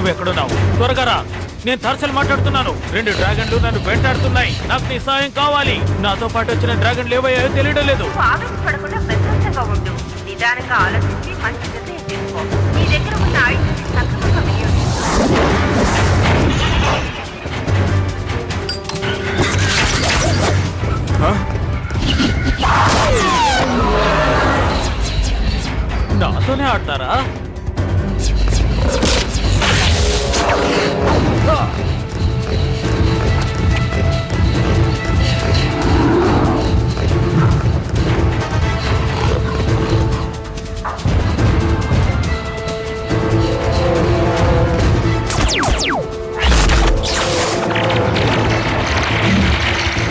నువ్వెక్కడున్నావు? త్వరగా రా. నేను తర్సలు మాట్లాడుతున్నాను. 2 డ్రాగన్లు నన్ను వెంటాడుతున్నాయి. నాకు నీ సాయం కావాలి. నాతో పాటు వచ్చిన డ్రాగన్లు ఏవయ్యాయో తెలియడం లేదు. ఆవేశపడకుండా ప్రశాంతంగా ఉండు. నిదానంగా ఆలోచించి మంచి నిర్ణయం తీసుకో. నీ దగ్గర ఉన్న ఆయుధాన్ని సక్రమంగా వినియోగించు. నాతోనే ఆడతారా?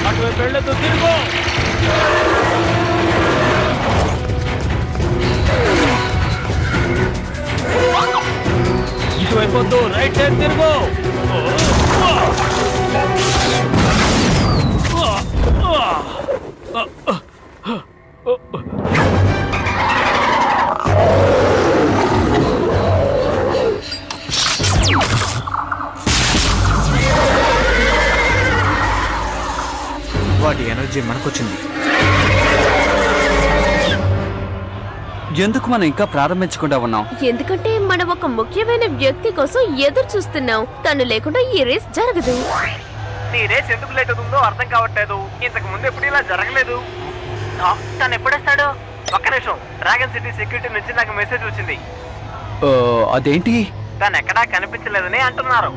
అటువైపు వెళ్ళదు, తిరుగు. ఇటువైపు వద్దు, రైట్ సైడ్ తిరుగు. వాటి ఎనర్జీ మనకొచ్చింది. ఎందుకు మనం ఇంకా ప్రారంభించకుండా ఉన్నాం? ఎందుకంటే మనం ఒక ముఖ్యమైన వ్యక్తి కోసం ఎదురు చూస్తున్నాం. తను లేకుండా ఈ రేస్ జరగదు. నీ రేస్ ఎందుకు లేట్ అవుతుందో అర్థం కావట్లేదు. ఇంతకు ముందు ఎప్పుడు ఇలా జరగలేదు. తను ఎప్పుడొస్తాడు? ఒక్క నిమిషం. డ్రాగన్ సిటీ సెక్యూరిటీ నుంచి నాకు మెసేజ్ వచ్చింది. అదేంటి? తను ఎక్కడా కనిపించలేదని అంటున్నారు.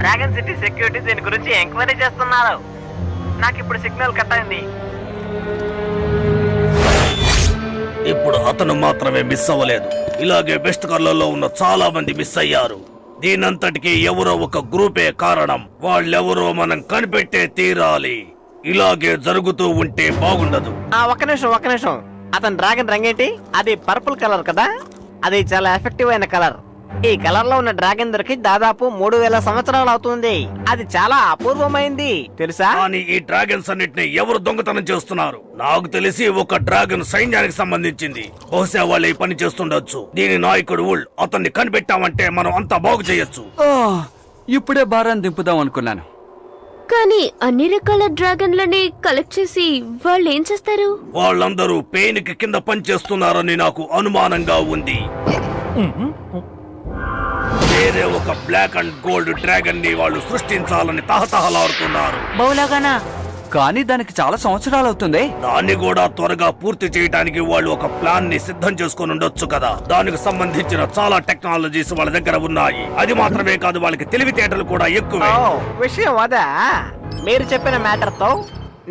డ్రాగన్ సిటీ సెక్యూరిటీ దీని గురించి ఎంక్వైరీ చేస్తున్నారు. నాకు ఇప్పుడు సిగ్నల్ కట్ అయింది. ఇప్పుడు అతను మాత్రమే మిస్ అవ్వలేదు. ఇలాగే వెస్ట్ కార్లలో ఉన్న చాలా మంది మిస్ అయ్యారు. దీనంతటికి ఎవరో ఒక గ్రూపే కారణం. వాళ్ళెవరో మనం కనిపెట్టే తీరాలి. ఇలాగే జరుగుతూ ఉంటే బాగుండదు. ఒక్క నిమిషం. అతని డ్రాగన్ రంగేంటి? అది పర్పుల్ కలర్ కదా? అది చాలా ఎఫెక్టివ్ అయిన కలర్. ఈ కలర్ లో ఉన్న డ్రాగన్ దొరికి దాదాపు 3000 సంవత్సరాలు అవుతుంది. అది చాలా అపూర్వమైంది తెలుసా? కానీ ఈ డ్రాగన్స్ అన్నిటిని ఎవరు దొంగతనం చేస్తున్నారు? నాకు తెలిసి ఒక డ్రాగన్ సైన్యానికి సంబంధించింది. బహుశా వాళ్ళు ఈ పని చేస్తుండొచ్చు. దీని నాయకుడు వుల్. అతన్ని కనిపెట్టామంటే మనం అంతా బాగు చేయొచ్చు. ఇప్పుడే భారాన్ని దింపుదాం అనుకున్నాను. కానీ అన్ని రకాల డ్రాగన్లని కలెక్ట్ చేసి వాళ్ళు ఏం చేస్తారు? వాళ్ళందరూ పెయిన్ కి కింద పనిచేస్తున్నారని నాకు అనుమానంగా ఉంది. వేరే ఒక బ్లాక్ అండ్ గోల్డ్ డ్రాగన్ ని వాళ్ళు సృష్టించాలని తహతహలాడుతున్నారు. బహుళగానా? కానీ దానికి చాలా సంవత్సరాలు అవుతుంది. దాన్ని కూడా త్వరగా పూర్తి చేయడానికి వాళ్ళు ఒక ప్లాన్ ని సిద్ధం చేసుకుని ఉండొచ్చు కదా. దానికి సంబంధించిన చాలా టెక్నాలజీస్ వాళ్ళ దగ్గర ఉన్నాయి. అది మాత్రమే కాదు, వాళ్ళకి తెలివితేటలు కూడా ఎక్కువే. విషయం అదా? మీరు చెప్పిన మ్యాటర్ తో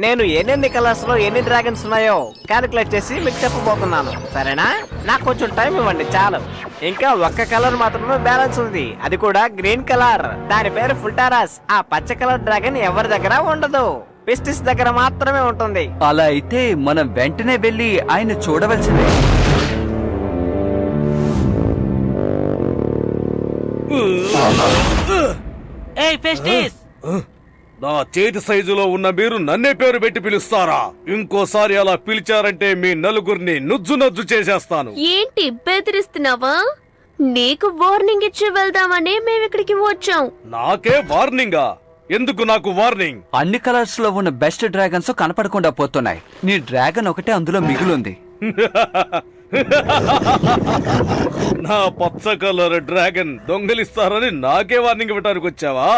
నేను ఎన్ని కలర్స్ లో ఎన్ని డ్రాగన్స్ ఉన్నాయో క్యాలిక్యులేట్ చేసి మీకు చెప్పబోతున్నాను. సరేనా? నాకు కొంచెం టైం ఇవ్వండి చాలు. ఇంకా ఒక్క కలర్ మాత్రమే బ్యాలెన్స్ ఉంది. అది కూడా గ్రీన్ కలర్. దాని పేరు ఫుల్టారస్. ఆ పచ్చ కలర్ డ్రాగన్ ఎవరి దగ్గర ఉండదు. పిస్టిస్ దగ్గర మాత్రమే ఉంటుంది. అలా అయితే మనం వెంటనే వెళ్ళి ఆయన చూడవలసిందే. నా చేతి సైజులో ఉన్న మీరు నన్నే పేరు పెట్టి పిలుస్తారా? ఇంకోసారి అలా పిలిచారంటే మీ నలుగురిని నుజ్జు చేసేస్తాను. ఏంటి బెదిరిస్తున్నావా? నీకు వార్నింగ్ ఇచ్చి వెళ్దామని మేమిక్కడికి వచ్చాం. నాకే వార్నింగా? ఎందుకు నాకు వార్నింగ్? అన్ని కలర్స్ లో ఉన్న బెస్ట్ డ్రాగన్స్ కనపడకుండా పోతున్నాయి. నీ డ్రాగన్ ఒకటే అందులో మిగులుంది. నా పచ్చ కలర్ డ్రాగన్ దొంగలిస్తారని నాకే వార్నింగ్ ఇవ్వడానికి వచ్చావా?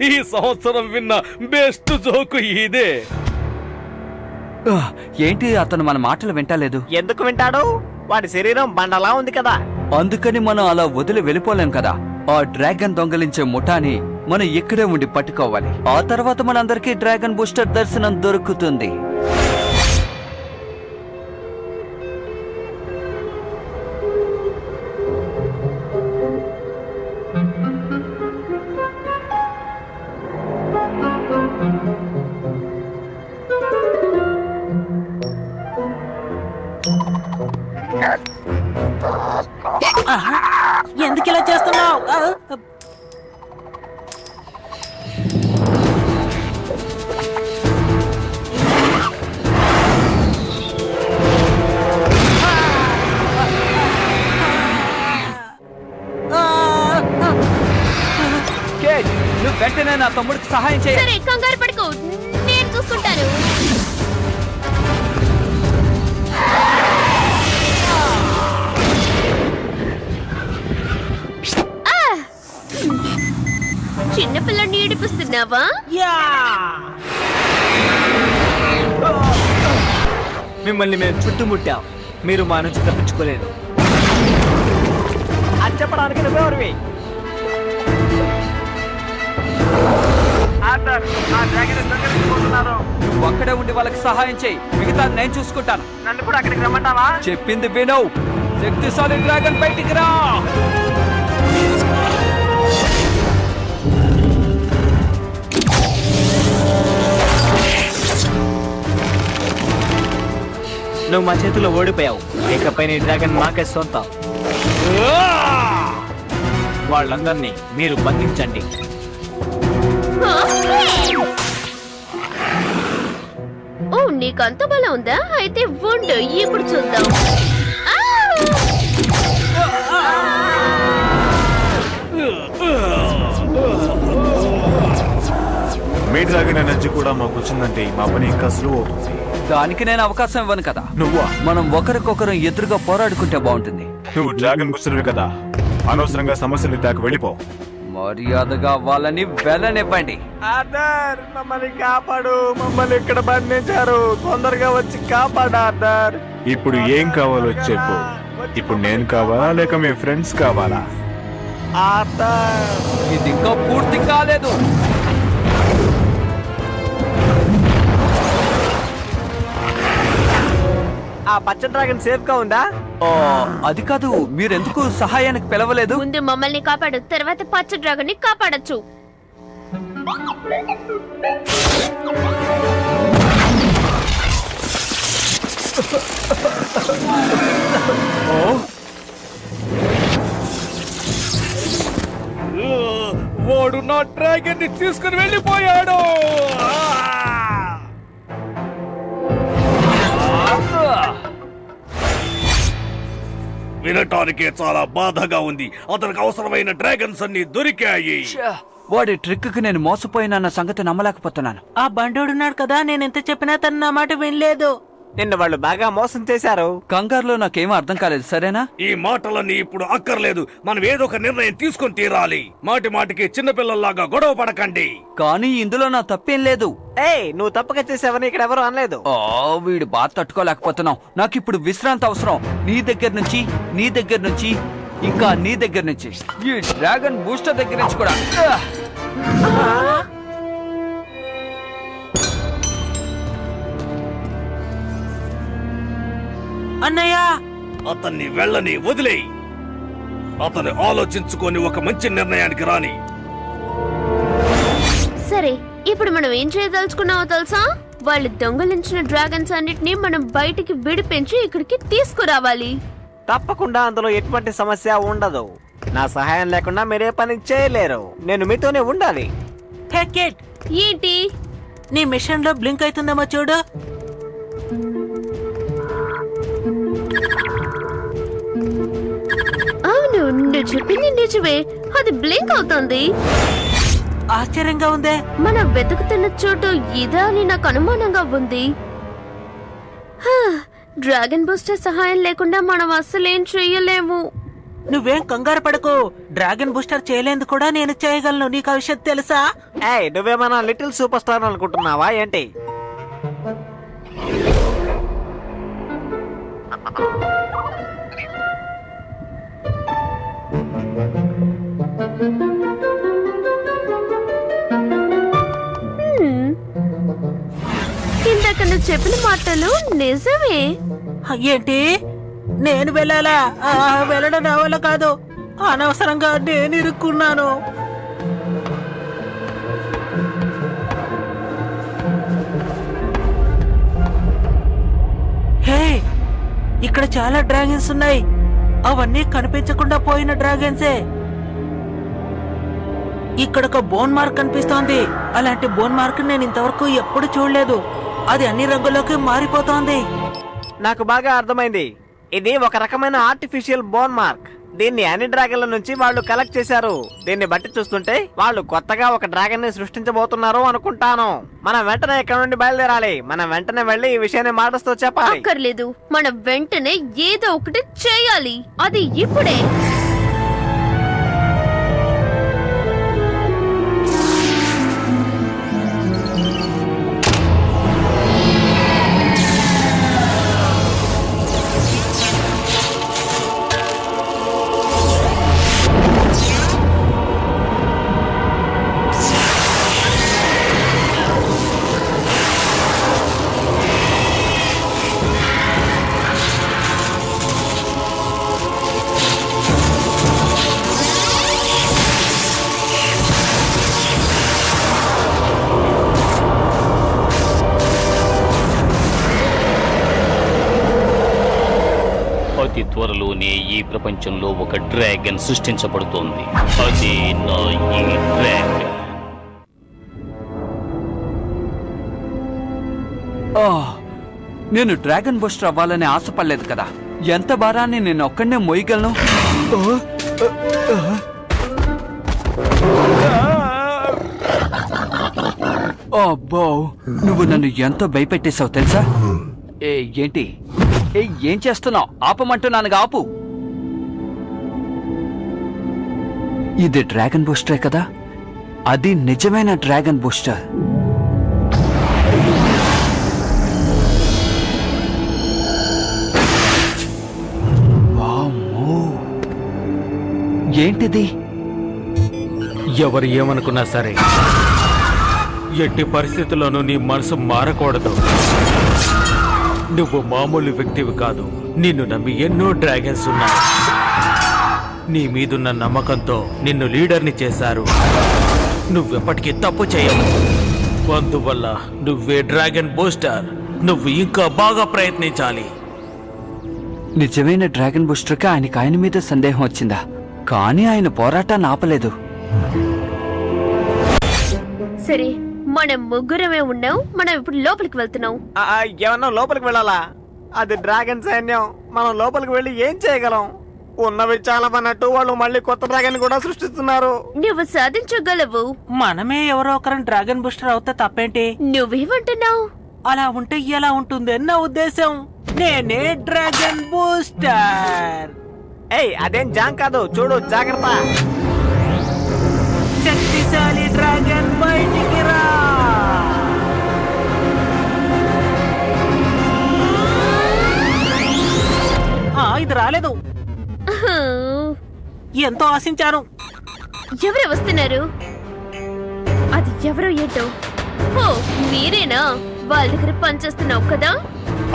ఈ సంవత్సరం విన్న బెస్ట్ జోకు ఇదే. ఏంటి అతను మన మాటలు వింటలేదు? ఎందుకు వింటాడు? వాడి శరీరం బండలా ఉంది కదా. అందుకని మనం అలా వదిలి వెళ్ళిపోలేం కదా. ఆ డ్రాగన్ దొంగలించే ముఠాని మనం ఇక్కడే ఉండి పట్టుకోవాలి. ఆ తర్వాత మనందరికీ డ్రాగన్ బూస్టర్ దర్శనం దొరుకుతుంది. ఎందుకు ఇలా చేస్తున్నావు? వెంటనే నా తమ్ముడికి సహాయం చేయాలి. సరే కంగారు పడుకో, నేను చూసుకుంటాను. చిన్నపిల్లని ఏడిపిస్తున్నావా? మిమ్మల్ని మేము చుట్టుముట్టాం, మీరు మా నుంచి తప్పించుకోలేదు. అది చెప్పడానికి నువ్వెవరివి? నువ్వు అక్కడే ఉండి వాళ్ళకి సహాయం చేయి, మిగతా నేను చూసుకుంటాను. నన్ను కూడా అక్కడికి రమ్మంటావా? చెప్పింది వినవు. శక్తిశాలి డ్రాగన్ బయటికి రా. నువ్వు మా చేతిలో ఓడిపోయావు. ఇకపై నీ డ్రాగన్ మాకే సొంతం. వాళ్ళందరినీ మీరు బంధించండి. ఓ, నీకంత బలం ఉందా? అయితే ఉండు, ఇప్పుడు చూద్దాం. మీ డ్రాగన్ ఎనర్జీ కూడా మాకు వచ్చిందంటే మా పని ఇంకా సులువు అవుతుంది. దానికి నేను అవకాశం ఇవ్వను కదా. నువ్వా? మనం ఒకరికొకరు ఎదురుగా పోరాడుకుంటే బాగుంటుంది. నువ్వు డ్రాగన్ బుస్టర్వి కదా, అనవసరంగా సమస్యలు తాకు వెళ్ళిపో. మర్యాదగా వాళ్ళని వెళ్ళనివ్వండి. ఆర్డర్, మమ్మల్ని కాపాడు. మమ్మల్ని ఇక్కడ బంధించారు. తొందరగా వచ్చి కాపాడు ఆర్డర్. ఇప్పుడు ఏం కావాలో చెప్పు. ఇప్పుడు నేను కావాలా లేక మీ ఫ్రెండ్స్ కావాలా? ఆర్డర్, ఇది ఇంకా పూర్తి కాలేదు. ఆ పచ్చ డ్రాగన్ సేఫ్ గా ఉందా? అది కాదు, మీరెందుకు సహాయానికి పిలవలేదు? ముందు మమ్మల్ని కాపాడు, తర్వాత పచ్చ డ్రాగన్ ని కాపాడచ్చు. వాడు నా డ్రాగన్ ని తీసుకుని వెళ్ళిపోయాడు. వినటానికే చాలా బాధగా ఉంది. అతనికి అవసరమైన డ్రాగన్స్ అన్ని దొరికాయి. వాడి ట్రిక్ కి నేను మోసపోయినా సంగతి నమ్మలేకపోతున్నాను. ఆ బండోడున్నాడు కదా, నేను ఎంత చెప్పినా తను నా మాట వినలేదు. నిన్న వాళ్ళు బాగా మోసం చేశారు. కంగారులో నాకేం అర్థం కాలేదు. సరేనా? ఈ మాటలన్నీ ఇప్పుడు అక్కర్లేదు. మనం ఏదో ఒక నిర్ణయం తీసుకొని తీరాలి. మాటి మాటికి చిన్నపిల్లల్లాగా గొడవ పడకండి. కానీ ఇందులో నా తప్పేం లేదు. ఏయ్, నువ్వు తప్పక చేసావని ఇక్కడ ఎవరు అనలేదు. వీడి బాధ తట్టుకోలేకపోతున్నావు. నాకు ఇప్పుడు విశ్రాంతి అవసరం. నీ దగ్గర నుంచి, నీ దగ్గర నుంచి, ఇంకా నీ దగ్గర నుంచి, ఈ డ్రాగన్ బూస్టర్ దగ్గర నుంచి కూడా. అన్నయ్య, అతన్ని వెళ్ళని వదిలేయి. అతను ఆలోచించుకొని ఒక మంచి నిర్ణయానికి రాని. సరే, ఇప్పుడు మనం ఏం చేయదలుచుకున్నావో తెలుసా? వాళ్ళు దొంగలించిన డ్రాగన్స్ అన్నిటినీ మనం బయటికి విడిపించి ఇక్కడికి తీసుకురావాలి. తప్పకుండా అందులో ఎటువంటి సమస్య ఉండదు. నా సహాయం లేకుండా మీరే పని చేయలేరు. నేను మీతోనే ఉండాలి. హే కిడ్, ఏంటి? నీ మిషన్ లో బ్లింక్ అవుతుందేమో చూడు. అవును, నువ్వు చెప్పింది నిజమే. అది బ్లింక్ అవుతుంది. ఆశ్చర్యంగా ఉందే. మనం వెతుకుతున్న చోటు ఇదా అని నాకు అనుమానంగా ఉంది. డ్రాగన్ బూస్టర్ సహాయం లేకుండా మనం అస్సలేం చెయ్యలేము. నువ్వేం కంగారు పడకు. డ్రాగన్ బూస్టర్ చేయలేదు కూడా నేను చేయగలను. నీకు ఆ విషయం తెలుసా? ఏయ్, నువ్వేమన్నా లిటిల్ సూపర్ స్టార్ అనుకుంటున్నావా ఏంటి? ఇందాక నువ్వు చెప్పిన మాటలు నిజమే. ఏంటి? నేను వెళ్ళాలా? వెళ్ళడం నా వల్ల కాదు. అనవసరంగా నేను ఇరుక్కున్నాను. హే, ఇక్కడ చాలా డ్రాగన్స్ ఉన్నాయి. అవన్నీ కనిపించకుండా పోయిన డ్రాగన్సే. ఇక్కడ ఒక బోన్ మార్క్ కనిపిస్తోంది. అలాంటి బోన్ మార్క్ నేను ఇంతవరకు ఎప్పుడు చూడలేదు. అది అన్ని రంగుల్లోకి మారిపోతోంది. నాకు బాగా అర్థమైంది. ఇది ఒక రకమైన ఆర్టిఫిషియల్ బోన్ మార్క్. దీన్ని అన్ని డ్రాగన్ల నుంచి వాళ్ళు కలెక్ట్ చేశారు. దీన్ని బట్టి చూస్తుంటే వాళ్ళు కొత్తగా ఒక డ్రాగన్ ని సృష్టించబోతున్నారు అనుకుంటాను. మనం వెంటనే ఇక్కడ నుండి బయలుదేరాలి. మనం వెంటనే వెళ్ళి ఈ విషయాన్ని మాటస్తో చెప్పాలి. అక్కర్లేదు, మనం వెంటనే ఏదో ఒకటి చేయాలి. అది ఇప్పుడే. అతి త్వరలోనే ఈ ప్రపంచంలో ఒక డ్రాగన్ సృష్టించబడుతోంది. అదే నా ఈ డ్రాగన్. నేను డ్రాగన్ బూస్టర్ అవ్వాలని ఆశపడలేదు కదా. ఎంత భారాన్ని నేను ఒక్కడనే మోయగలను? అబ్బో, నువ్వు నన్ను ఎంతో భయపెట్టేశావు తెలుసా? ఏంటి ఏం చేస్తున్నావు? ఆపమంటున్నానుగా, ఆపు. ఇది డ్రాగన్ బూస్టరే కదా? అది నిజమైన డ్రాగన్ బూస్టర్. వామ్మో, ఏంటిది? ఎవరు ఏమనుకున్నా సరే, ఎట్టి పరిస్థితుల్లోనూ నీ మనసు మారకూడదు. నువ్వు మామూలు వ్యక్తివి కాదు. నిన్ను నమ్మి ఎన్నో డ్రాగన్స్ ఉన్నాయి. నీ మీదున్న నమ్మకంతో నిన్ను లీడర్ని చేశారు. నువ్వెప్పటికీ తప్పు చేయవు. అందువల్ల నువ్వే డ్రాగన్ బూస్టర్. నువ్వు ఇంకా బాగా ప్రయత్నించాలి. నిజమైన డ్రాగన్ బూస్టర్కి ఆయన మీద సందేహం వచ్చిందా? కానీ ఆయన పోరాటాన్ని ఆపలేదు. సరే, మనం ముగ్గురమే ఉన్నాం. మనం ఇప్పుడు లోపలికి వెళ్తున్నాం. ఏమన్నా లోపలికి వెళ్ళాలా? అది డ్రాగన్ సైన్యం. మనం లోపలికి వెళ్ళి ఏం చేయగలం? ఉన్నవి చాలా అన్నట్టు వాళ్ళు మళ్ళీ కొత్త డ్రాగన్ కూడా సృష్టిస్తున్నారు. నువ్వు సాధించగలవు. మనమే ఎవరో ఒకరిని డ్రాగన్ బూస్టర్ అవుతే తప్పేంటి? నువ్వేమంటున్నావు? అలా ఉంటే ఎలా ఉంటుంది నా ఉద్దేశం. నేనే డ్రాగన్ బూస్టర్. ఏయ్, అదేం జాంగ్ కాదు, చూడు జాగ్రత్త. శక్తిశాలి డ్రాగన్ బయటికి రా. ఇది రాలేదు. ఎంతో ఆశించాను. ఎవరు వస్తున్నారు? అది ఎవరో ఏంటో. ఓ, మీరేనా? వాళ్ళ దగ్గర పనిచేస్తున్నావు కదా?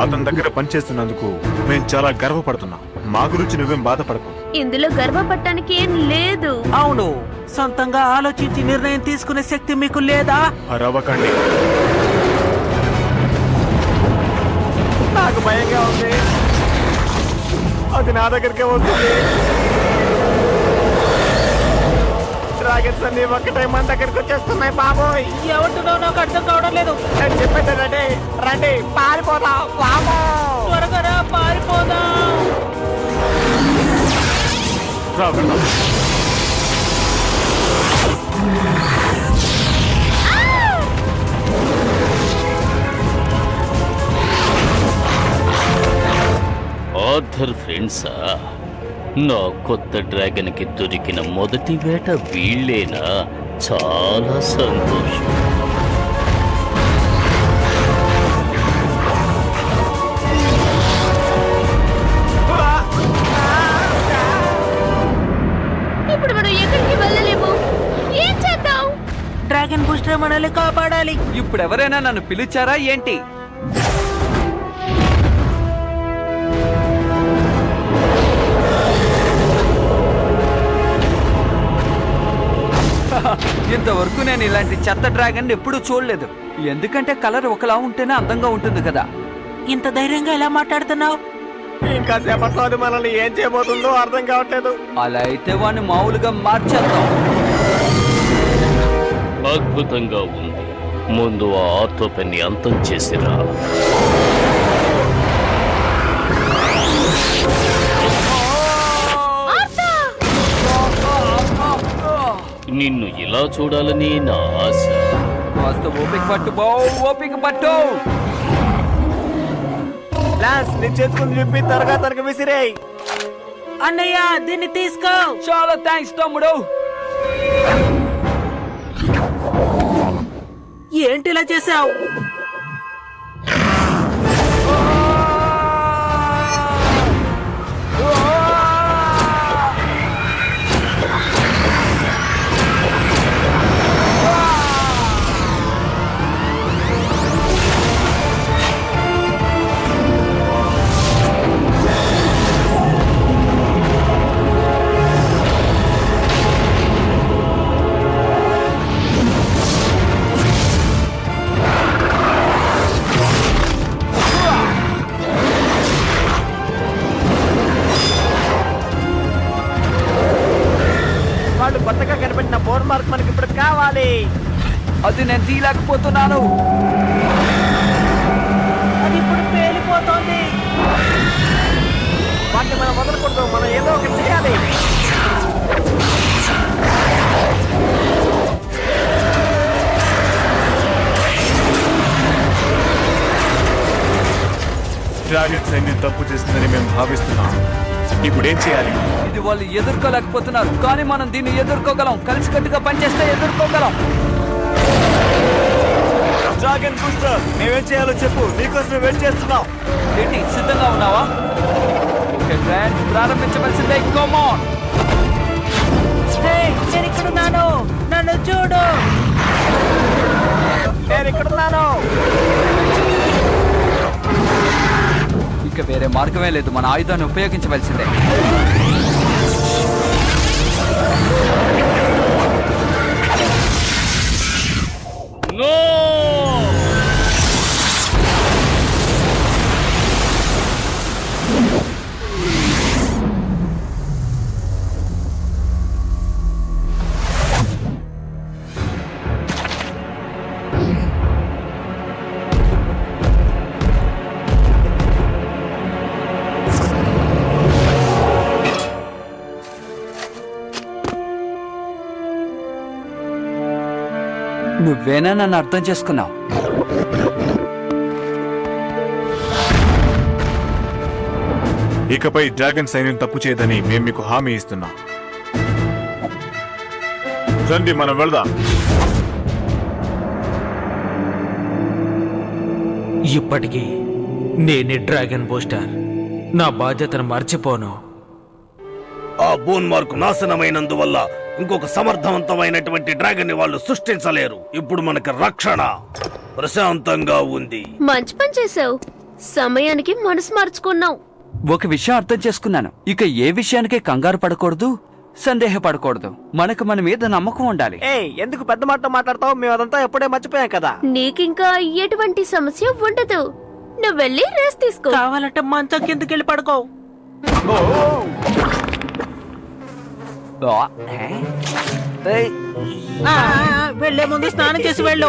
అతని దగ్గర పనిచేస్తున్నందుకు మేము చాలా గర్వపడుతున్నాం. మా గురించి నువ్వేం బాధపడకు. ఇందులో గర్వపడటానికి ఏం లేదు. అవును, సొంతంగా ఆలోచించి నిర్ణయం తీసుకునే శక్తి మీకు లేదా? అరవకండి. నాకు భయంగా ఉంది. అది నా దగ్గరికే వస్తుంది. డ్రాగన్స్ అన్ని ఒక్కటే మన దగ్గరికి వచ్చేస్తున్నాయి. బాబోయ్, ఏమంటున్నావు? నాకు అర్థం కావడం లేదు. నేను చెప్పేది రండి, రండి, పారిపోదాం. వామో, త్వరగా రా, పారిపోదాం. ఆథర్ ఫ్రెండ్సా, నా కొత్త డ్రాగన్ కి దొరికిన మొదటి వేట వీళ్ళేనా? చాలా సంతోషం. ఇప్పుడు మనం ఎక్కడికి వెళ్ళలేము. ఏం చేద్దాం? డ్రాగన్ బూస్టర్ మనల్ని కాపాడాలి. ఇప్పుడు ఎవరైనా నన్ను పిలిచారా ఏంటి? ఇంతవరకు నేను ఇలాంటి చెత్త డ్రాగన్ ఎప్పుడూ చూడలేదు. ఎందుకంటే కలర్ ఒకలా ఉంటేనే అందంగా ఉంటుంది కదా. ఇంత ధైర్యంగా ఎలా మాట్లాడుతున్నావు? ఇంకా సేపట్లో అది మనల్ని ఏం చేయబోతుందో అర్థం కావట్లేదు. అలా అయితే వాడిని మామూలుగా మార్చేద్దాం. అద్భుతంగా ఉంది. ముందు ఆ ఆర్తోపెన్ని అంతం చేసిరా. ఆర్థర్! నిన్ను ఇలా చూడాలని నా ఆశ. కాస్త ఓపిక పట్టు బో, ఓపిక పట్టు. లాన్స్ నీ చేతుకుని చెప్పి త్వరగా విసిరేయ్. అన్నయ్య దీన్ని తీసుకో. చాలా థ్యాంక్స్ తమ్ముడు. ఏంటి ఇలా చేసావు? వాళ్ళు కొత్తగా కనిపెట్టిన బోన్ మార్క్ మనకి ఇప్పుడు కావాలి. అది నేను తీయలేకపోతున్నాను. అది ఇప్పుడు పేలిపోతోంది. వాటిని మనం వదలకూడదు, మనం ఏదో ఒకటి చేయాలి. డ్రాగన్ సైన్యం తప్పు చేసిందని మేము భావిస్తున్నాం. ఇప్పుడు ఏం చేయాలి? ఇది వాళ్ళు ఎదుర్కోలేకపోతున్నారు, కానీ మనం దీన్ని ఎదుర్కోగలం. కలిసికట్టుగా పనిచేస్తే ఎదుర్కోగలం. డ్రాగన్ బూస్టర్ మేమేం చేయాలో చెప్పు, నీకోసమే వెయిట్ చేస్తున్నాం. ఏంటి, సిద్ధంగా ఉన్నావా? ఓకే ఫ్రెండ్స్, ప్రారంభించవలసిందే. Come on. నేను ఇక్కడున్నాను, నన్ను చూడు. నేను ఇక్కడున్నాను. ఇక వేరే మార్గమే లేదు, మన ఆయుధాన్ని ఉపయోగించవలసిందే. నో! నువ్వేనా నన్ను అర్థం చేసుకున్నావు? ఇకపై డ్రాగన్ సైన్యం తప్పు చేయదని మేము మీకు హామీ ఇస్తున్నాం. రండి, మనం వెళ్దాం. ఇప్పటికీ నేనే డ్రాగన్ బూస్టర్. నా బాధ్యతను మర్చిపోను. ఆ బోన్ మార్క్ నాశనమైనందువల్ల ఇంకొక సమర్థవంతమైనటువంటి డ్రాగన్ ని వాళ్ళు సృష్టించలేరు. ఇప్పుడు మనకి రక్షణ ప్రశాంతంగా ఉంది. మంచి పని చేసావు. సమయానికి మనసు మార్చుకున్నావు. ఒక విషయం అర్థం చేసుకున్నాను. ఇక ఏ విషయానికే కంగారు పడకూడదు, సందేహపడకూడదు. మనకు మన మీద నమ్మకం ఉండాలి. ఎందుకు పెద్ద మాట మాట్లాడతావు? మేము అదంతా ఎప్పుడే మర్చిపోయాం కదా. నీకింకా ఎటువంటి సమస్య ఉండదు. నువ్వు వెళ్ళి రెస్ట్ తీసుకో. కావాలంటే మంచం కిందకి వెళ్ళి పడుకో. వెళ్లే ముందు స్నానం చేసి వెళ్ళు.